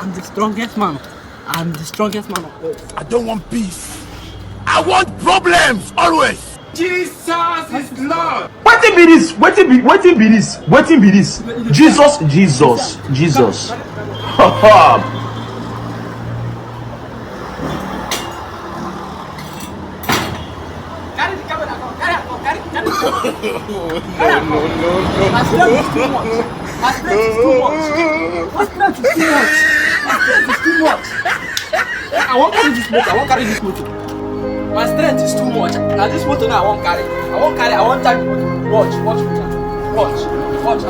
I'm the strongest man. I'm the strongest man on earth. I don't want peace. I want problems always. Jesus is Lord. Wetin be this? Wetin be this? Wetin be this? Jesus. Carry the camera, come. Carry it, come. Carry it. Carry it, come. My strength is too much. My strength is too much. My strength is too much. My strength is too much. I won't carry this motor. I won't carry this motor. My strength is too much. Now this motor now I won't carry. I won't carry. I won't charge the motor. Watch. Watch.